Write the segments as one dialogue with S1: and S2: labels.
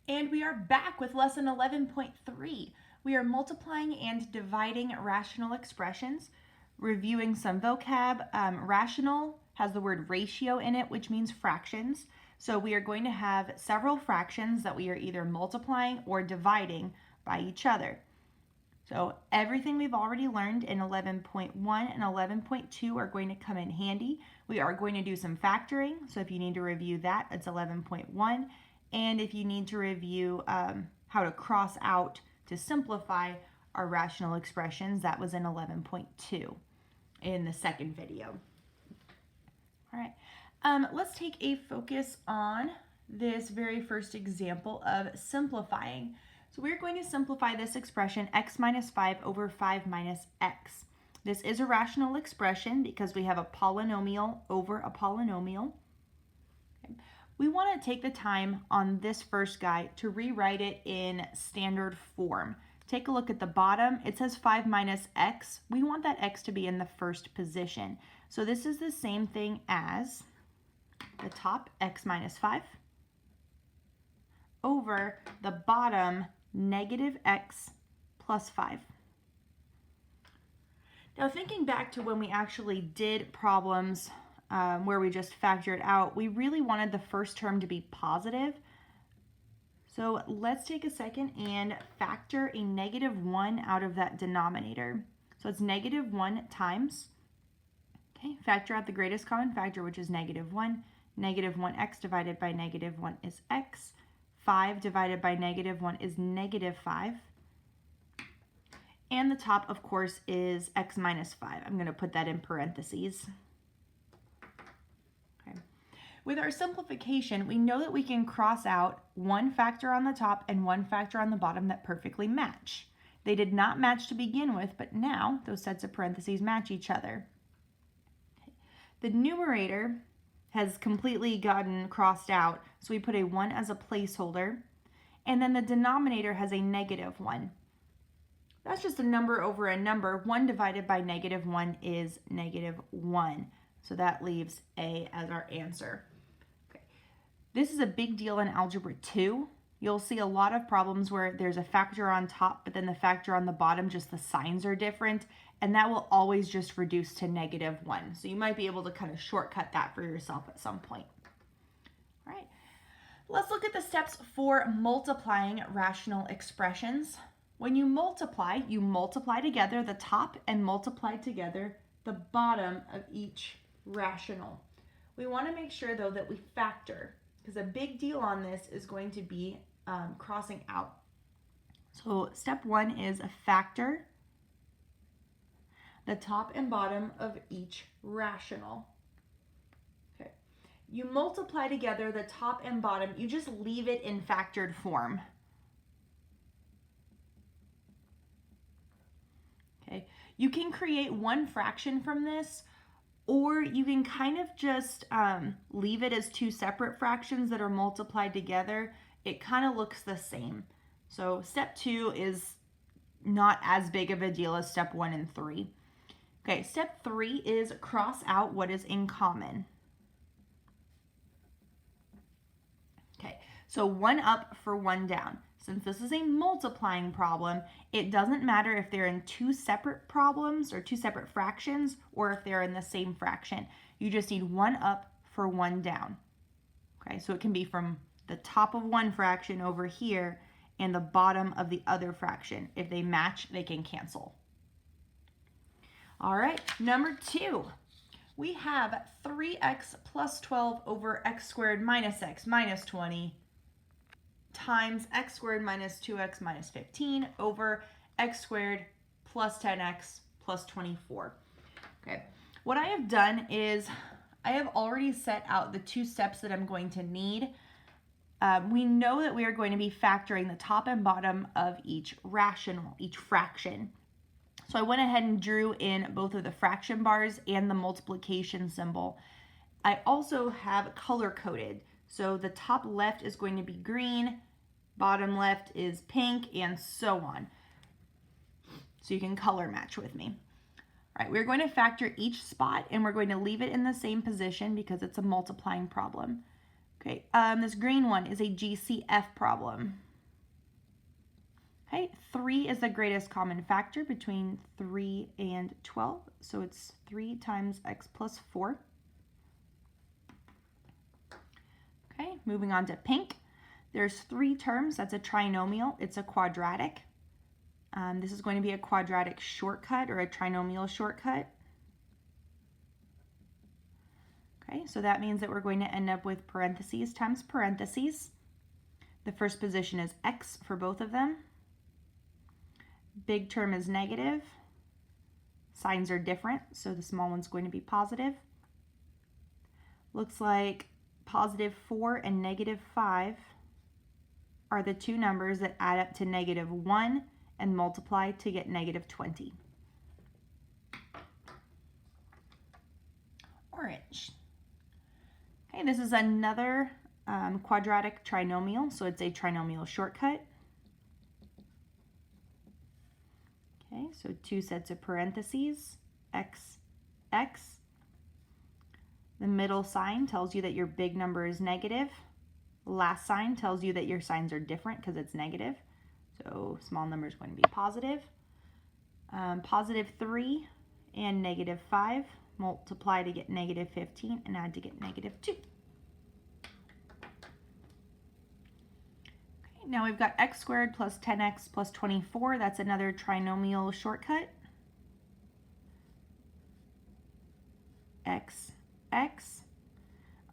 S1: And we are back with lesson 11.3. We are multiplying and dividing rational expressions, reviewing some vocab. Rational has the word ratio in it, which means fractions. So we are going to have several fractions that we are either multiplying or dividing by each other. So everything we've already learned in 11.1 and 11.2 are going to come in handy. We are going to do some factoring. So if you need to review that, it's 11.1. And if you need to review how to cross out to simplify our rational expressions, that was in 11.2 in the second video. All right, let's take a focus on this very first example of simplifying. So we're going to simplify this expression, x minus 5 over 5 minus x. This is a rational expression because we have a polynomial over a polynomial. Okay. We want to take the time on this first guy to rewrite it in standard form. Take a look at the bottom. It says 5 minus x. We want that x to be in the first position. So this is the same thing as the top, x minus 5, over the bottom, negative x plus 5. Now thinking back to when we actually did problems where we just factored out, we really wanted the first term to be positive. So let's take a second and factor a negative 1 out of that denominator. So it's negative 1 times, okay, factor out the greatest common factor, which is negative 1. Negative 1x divided by negative 1 is x. 5 divided by negative 1 is negative 5. And the top, of course, is x minus 5. I'm going to put that in parentheses. Okay. With our simplification, we know that we can cross out one factor on the top and one factor on the bottom that perfectly match. They did not match to begin with, but now those sets of parentheses match each other. Okay. The numerator has completely gotten crossed out, so we put a 1 as a placeholder, and then the denominator has a negative 1. That's just a number over a number. 1 divided by negative 1 is negative 1, so that leaves A as our answer. Okay. This is a big deal in Algebra 2. You'll see a lot of problems where there's a factor on top, but then the factor on the bottom, just the signs are different, and that will always just reduce to negative 1. So you might be able to kind of shortcut that for yourself at some point. All right, let's look at the steps for multiplying rational expressions. When you multiply together the top and multiply together the bottom of each rational. We want to make sure, though, that we factor, because a big deal on this is going to be crossing out. So step 1 is a factor the top and bottom of each rational. Okay. You multiply together the top and bottom, you just leave it in factored form. Okay. You can create one fraction from this, or you can kind of just leave it as two separate fractions that are multiplied together. It kind of looks the same. So step 2 is not as big of a deal as step 1 and 3. Okay, step 3 is cross out what is in common. Okay, so 1 up for 1 down. Since this is a multiplying problem, it doesn't matter if they're in two separate problems or two separate fractions, or if they're in the same fraction. You just need 1 up for 1 down. Okay, so it can be from the top of one fraction over here and the bottom of the other fraction. If they match, they can cancel. All right, number 2. We have 3x plus 12 over x squared minus x minus 20 times x squared minus 2x minus 15 over x squared plus 10x plus 24. Okay, what I have done is I have already set out the 2 steps that I'm going to need. We know that we are going to be factoring the top and bottom of each rational, each fraction. So I went ahead and drew in both of the fraction bars and the multiplication symbol. I also have color coded. So the top left is going to be green, bottom left is pink, and so on. So you can color match with me. All right, we're going to factor each spot and we're going to leave it in the same position because it's a multiplying problem. Okay, this green one is a GCF problem. Okay, 3 is the greatest common factor between 3 and 12, so it's 3 times x plus 4. Okay, moving on to pink. There's 3 terms. That's a trinomial. It's a quadratic. This is going to be a quadratic shortcut or a trinomial shortcut. Okay, so that means that we're going to end up with parentheses times parentheses. The first position is x for both of them. Big term is negative. Signs are different, so the small one's going to be positive. Looks like positive 4 and negative 5 are the two numbers that add up to negative 1 and multiply to get negative 20. Orange. Okay, this is another quadratic trinomial, so it's a trinomial shortcut. Okay, so 2 sets of parentheses, x, x. The middle sign tells you that your big number is negative. Last sign tells you that your signs are different because it's negative. So small number is going to be positive. Positive 3 and negative 5 multiply to get negative 15 and add to get negative 2. Okay, now we've got x squared plus 10x plus 24. That's another trinomial shortcut. X, x.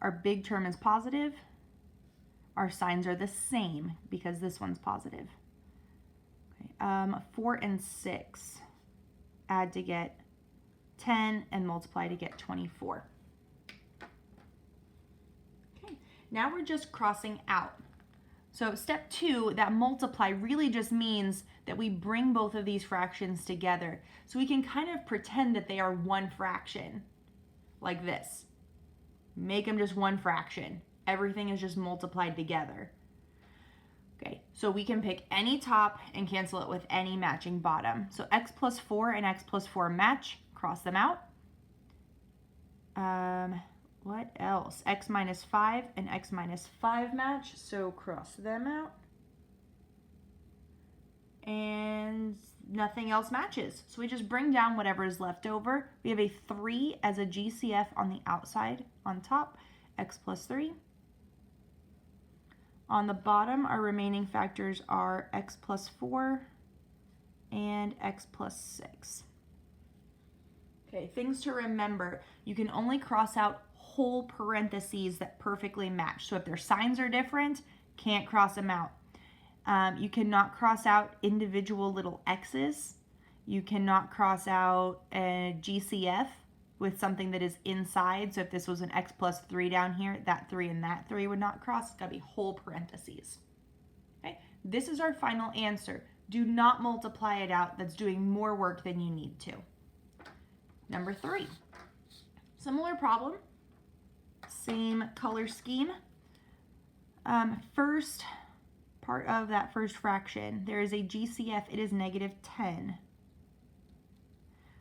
S1: Our big term is positive. Our signs are the same because this one's positive. Okay, 4 and 6 add to get 10 and multiply to get 24. Okay, now we're just crossing out. So step 2, that multiply really just means that we bring both of these fractions together. So we can kind of pretend that they are one fraction, like this. Make them just one fraction. Everything is just multiplied together. Okay, so we can pick any top and cancel it with any matching bottom. So x plus 4 and x plus 4 match. Cross them out. What else? X minus 5 and x minus 5 match, so cross them out. And nothing else matches. So we just bring down whatever is left over. We have a 3 as a GCF on the outside, on top, x plus 3. On the bottom, our remaining factors are x plus 4 and x plus 6. Okay, things to remember. You can only cross out whole parentheses that perfectly match. So if their signs are different, can't cross them out. You cannot cross out individual little x's. You cannot cross out a GCF with something that is inside. So if this was an x plus 3 down here, that 3 and that 3 would not cross. It's got to be whole parentheses. Okay, this is our final answer. Do not multiply it out. That's doing more work than you need to. Number 3, similar problem, same color scheme. First part of that first fraction, there is a GCF, it is negative 10.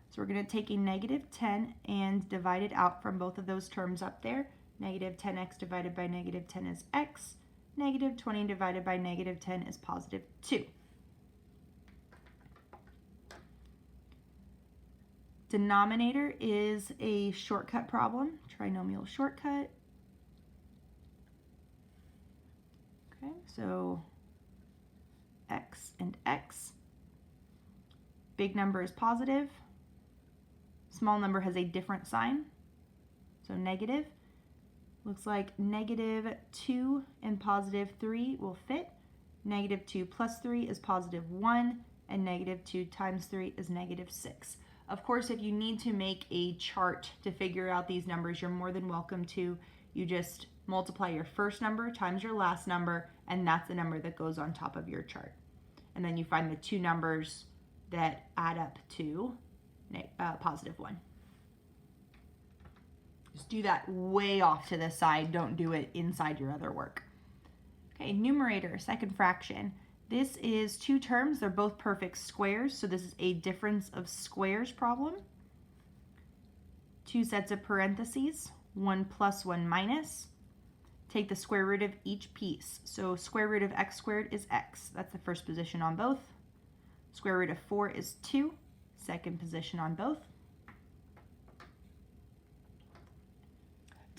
S1: So we're going to take a negative 10 and divide it out from both of those terms up there. Negative 10x divided by negative 10 is x. Negative 20 divided by negative 10 is positive 2. Denominator is a shortcut problem, trinomial shortcut. Okay, so x and x. Big number is positive. Small number has a different sign, so negative. Looks like negative 2 and positive 3 will fit. Negative 2 plus 3 is positive 1, and negative 2 times 3 is negative 6. Of course, if you need to make a chart to figure out these numbers, you're more than welcome to. You just multiply your first number times your last number, and that's the number that goes on top of your chart. And then you find the two numbers that add up to positive 1. Just do that way off to the side. Don't do it inside your other work. Okay, numerator, second fraction. This is two terms. They're both perfect squares, so this is a difference of squares problem. Two sets of parentheses, 1 plus 1 minus. take the square root of each piece. So square root of x squared is x. That's the first position on both. Square root of 4 is 2. Second position on both.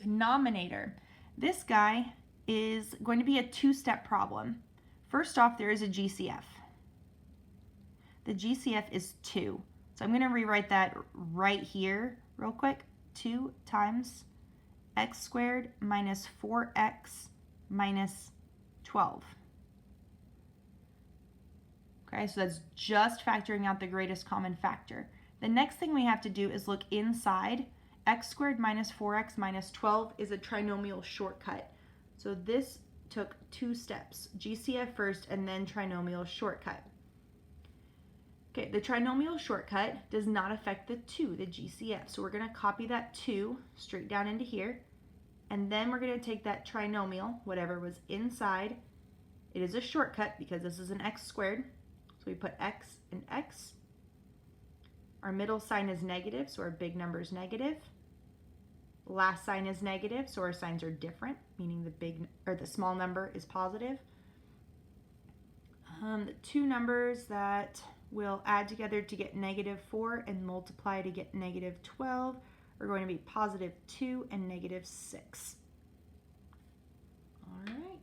S1: Denominator. This guy is going to be a two-step problem. First off, there is a GCF. The GCF is 2. So I'm going to rewrite that right here real quick. 2 times x squared minus 4x minus 12. Okay, so that's just factoring out the greatest common factor. The next thing we have to do is look inside. X squared minus 4x minus 12 is a trinomial shortcut. So this took 2 steps, GCF first and then trinomial shortcut. Okay, the trinomial shortcut does not affect the 2, the GCF. So we're going to copy that 2 straight down into here. And then we're going to take that trinomial, whatever was inside. It is a shortcut because this is an x squared. So we put x and x. Our middle sign is negative, so our big number is negative. Last sign is negative, so our signs are different, meaning the small number is positive. The two numbers that will add together to get -4 and multiply to get -12 are going to be +2 and -6. All right,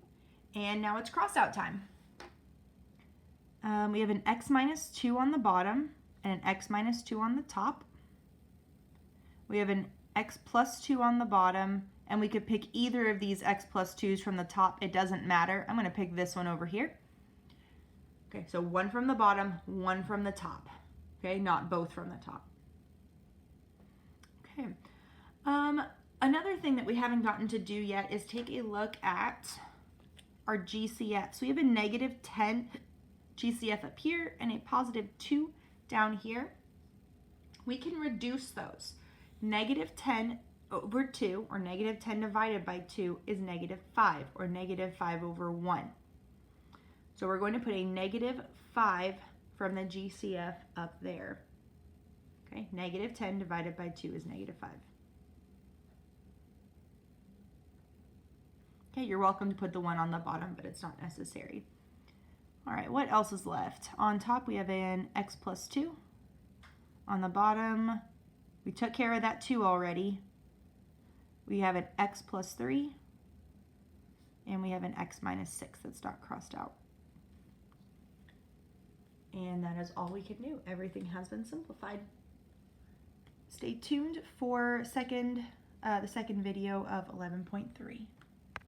S1: and now it's cross-out time. We have an x minus 2 on the bottom and an x minus 2 on the top. We have an x plus 2 on the bottom, and we could pick either of these x plus 2's from the top. It doesn't matter. I'm going to pick this one over here. Okay, so one from the bottom, one from the top. Okay, not both from the top. Okay. Another thing that we haven't gotten to do yet is take a look at our GCF. So we have a -10 GCF up here and a +2 down here. We can reduce those. -10 over 2, or -10 divided by 2, is -5, or -5 over 1. So we're going to put a -5 from the GCF up there. Okay, -10 divided by 2 is -5. Okay, you're welcome to put the 1 on the bottom, but it's not necessary. All right, what else is left? On top, we have an x plus 2. On the bottom, we took care of that 2 already. We have an x plus 3. And we have an x minus 6 that's not crossed out. And that is all we can do. Everything has been simplified. Stay tuned for the second video of 11.3.